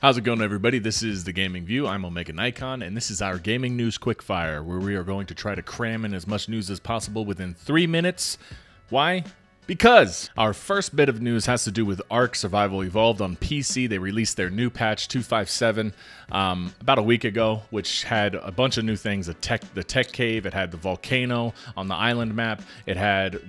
How's it going, everybody? This is the Gaming VUE. I'm OmegaNikon, and this is our gaming news quickfire, where we are going to try to cram in as much news as possible within 3 minutes. Why? Because our first bit of news has to do with Ark Survival Evolved on PC. They released their new patch 257 about a week ago, which had a bunch of new things. The tech cave, it had the volcano on the island map, it had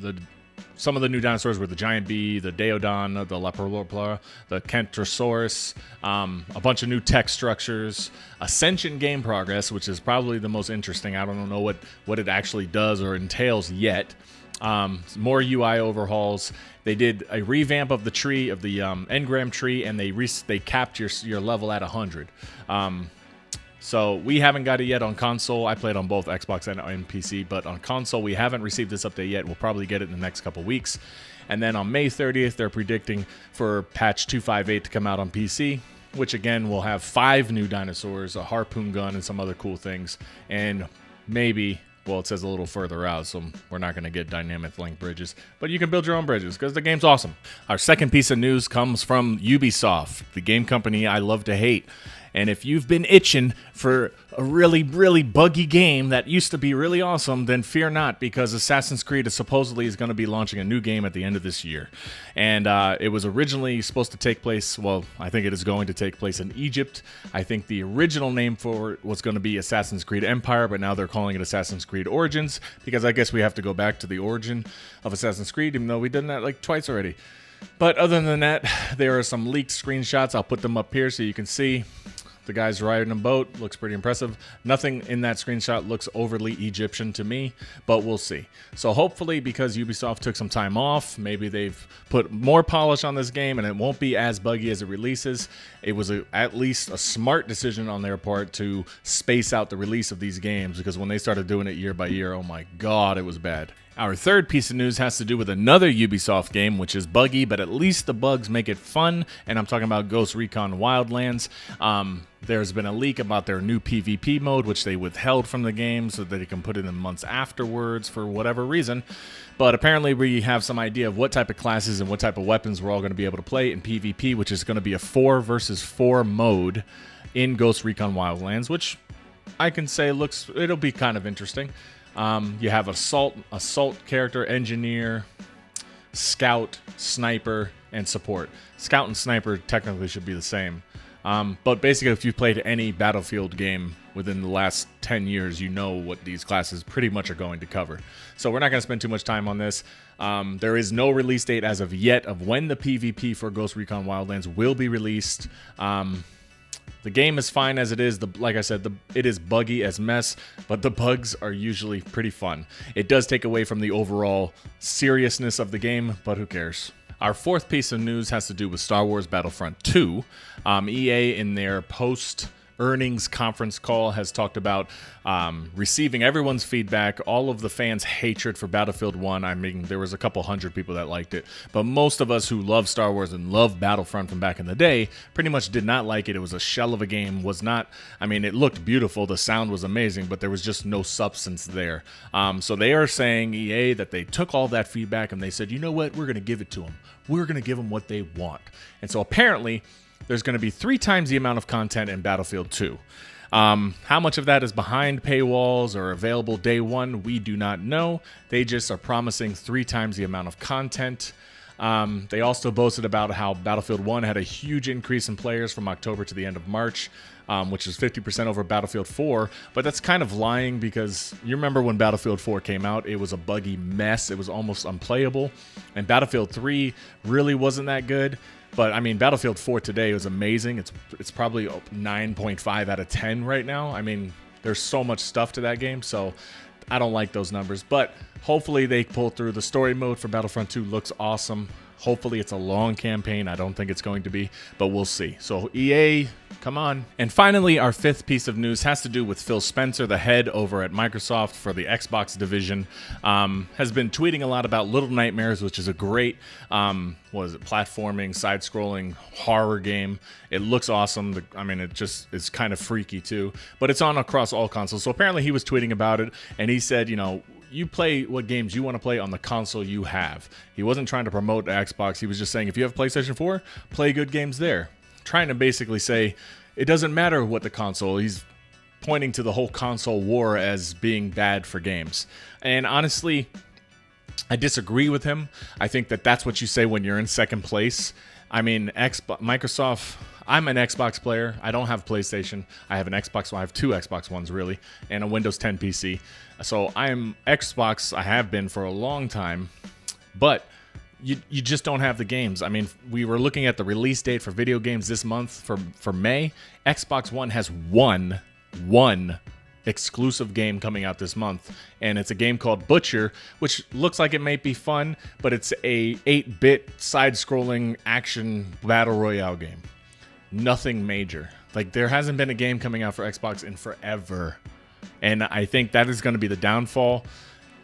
some of the new dinosaurs were the giant bee, the Daeodon, the Leporlopla, the Kentrosaurus, a bunch of new tech structures, Ascension game progress, which is probably the most interesting. I don't know what it actually does or entails yet. More UI overhauls. They did a revamp of the tree, of the engram tree, and they capped your level at 100. So we haven't got it yet on console. I played on both Xbox and PC, but on console we haven't received this update yet. We'll probably get it in the next couple weeks. And then on May 30th, they're predicting for patch 258 to come out on PC, which again will have 5 new dinosaurs, a harpoon gun, and some other cool things. And maybe, well, it says a little further out, so we're not going to get dynamic link bridges, but you can build your own bridges because the game's awesome. Our second piece of news comes from Ubisoft, the game company I love to hate. And if you've been itching for a really, really buggy game that used to be really awesome, then fear not, because Assassin's Creed is going to be launching a new game at the end of this year. And it was originally supposed to take place, well, I think it is going to take place in Egypt. I think the original name for it was going to be Assassin's Creed Empire, but now they're calling it Assassin's Creed Origins, because I guess we have to go back to the origin of Assassin's Creed, even though we've done that like twice already. But other than that, there are some leaked screenshots. I'll put them up here so you can see. The guy's riding a boat, looks pretty impressive. Nothing in that screenshot looks overly Egyptian to me, but we'll see. So hopefully, because Ubisoft took some time off, maybe they've put more polish on this game and it won't be as buggy as it releases. It was at least a smart decision on their part to space out the release of these games, because when they started doing it year by year, oh my god, it was bad. Our third piece of news has to do with another Ubisoft game, which is buggy, but at least the bugs make it fun, and I'm talking about Ghost Recon Wildlands. There's been a leak about their new PvP mode, which they withheld from the game so that they can put it in months afterwards for whatever reason. But apparently we have some idea of what type of classes and what type of weapons we're all going to be able to play in PvP, which is going to be a 4 versus 4 mode in Ghost Recon Wildlands, which I can say it'll be kind of interesting. You have assault character, engineer, scout, sniper, and support. Scout and sniper technically should be the same. But basically, if you've played any Battlefield game within the last 10 years, you know what these classes pretty much are going to cover. So we're not going to spend too much time on this. There is no release date as of yet of when the PvP for Ghost Recon Wildlands will be released. The game is fine as it is. Like I said, it is buggy as mess, but the bugs are usually pretty fun. It does take away from the overall seriousness of the game, but who cares? Our fourth piece of news has to do with Star Wars Battlefront II. EA, in their post-earnings conference call, has talked about receiving everyone's feedback, all of the fans' hatred for Battlefield 1. I mean, there was a couple hundred people that liked it, but most of us who love Star Wars and love Battlefront from back in the day pretty much did not like it. It was a shell of a game. It looked beautiful, the sound was amazing, but there was just no substance there. So they are saying, EA, that they took all that feedback and they said, you know what, we're going to give it to them. We're going to give them what they want. And so apparently there's going to be 3 times the amount of content in Battlefield 2. How much of that is behind paywalls or available day one, we do not know. They just are promising 3 times the amount of content. They also boasted about how Battlefield 1 had a huge increase in players from October to the end of March, which is 50% over Battlefield 4. But that's kind of lying, because you remember when Battlefield 4 came out, it was a buggy mess. It was almost unplayable. And Battlefield 3 really wasn't that good. But, I mean, Battlefield 4 today was amazing. It's probably 9.5 out of 10 right now. I mean, there's so much stuff to that game, so I don't like those numbers. But hopefully they pull through. The story mode for Battlefront 2 looks awesome. Hopefully it's a long campaign. I don't think it's going to be, but we'll see. So EA, come on. And finally, our fifth piece of news has to do with Phil Spencer, the head over at Microsoft for the Xbox division. Has been tweeting a lot about Little Nightmares, which is a great, platforming, side-scrolling horror game. It looks awesome. It's kind of freaky too, but it's on across all consoles. So apparently he was tweeting about it, and he said, you play what games you want to play on the console you have. He wasn't trying to promote Xbox. He was just saying, if you have PlayStation 4, play good games there. trying to basically say it doesn't matter what the console. He's pointing to the whole console war as being bad for games. And honestly, I disagree with him. I think that that's what you say when you're in second place. I mean, Microsoft, I'm an Xbox player. I don't have PlayStation. I have an Xbox. Well, I have two Xbox Ones, really, and a Windows 10 PC. So I'm Xbox. I have been for a long time, but you just don't have the games. I mean, we were looking at the release date for video games this month for May. Xbox One has one exclusive game coming out this month, and it's a game called Butcher, which looks like it might be fun, but it's a 8-bit side-scrolling action battle royale game. Nothing major. Like, there hasn't been a game coming out for Xbox in forever, and I think that is going to be the downfall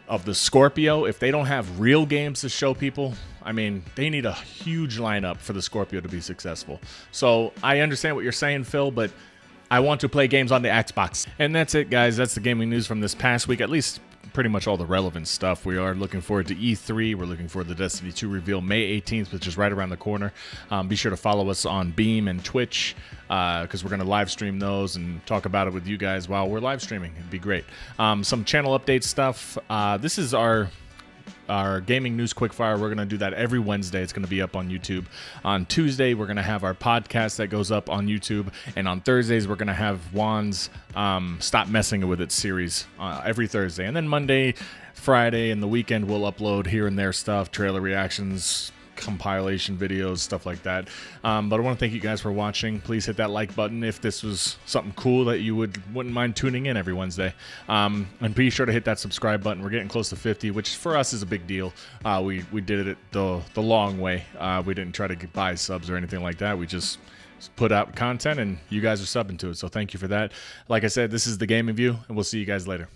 of the Scorpio. If they don't have real games to show people, I mean, they need a huge lineup for the Scorpio to be successful. So I understand what you're saying, Phil, but I want to play games on the Xbox. And that's it, guys. That's the gaming news from this past week. At least pretty much all the relevant stuff. We are looking forward to E3. We're looking forward to the Destiny 2 reveal May 18th, which is right around the corner. Be sure to follow us on Beam and Twitch because we're going to live stream those and talk about it with you guys while we're live streaming. It'd be great. Some channel update stuff. This is our gaming news quickfire. We're going to do that every Wednesday. It's going to be up on YouTube. On Tuesday, we're going to have our podcast that goes up on YouTube. And on Thursdays, we're going to have Juan's Stop Messing With It series every Thursday. And then Monday, Friday, and the weekend, we'll upload here and there stuff, trailer reactions, compilation videos, stuff like that. But I want to thank you guys for watching. Please hit that like button if this was something cool that you wouldn't mind tuning in every Wednesday. And be sure to hit that subscribe button. We're getting close to 50, which for us is a big deal. We did it the long way. We didn't try to buy subs or anything like that. We just put out content and you guys are subbing to it. So thank you for that. Like I said, this is the Gaming VUE, and we'll see you guys later.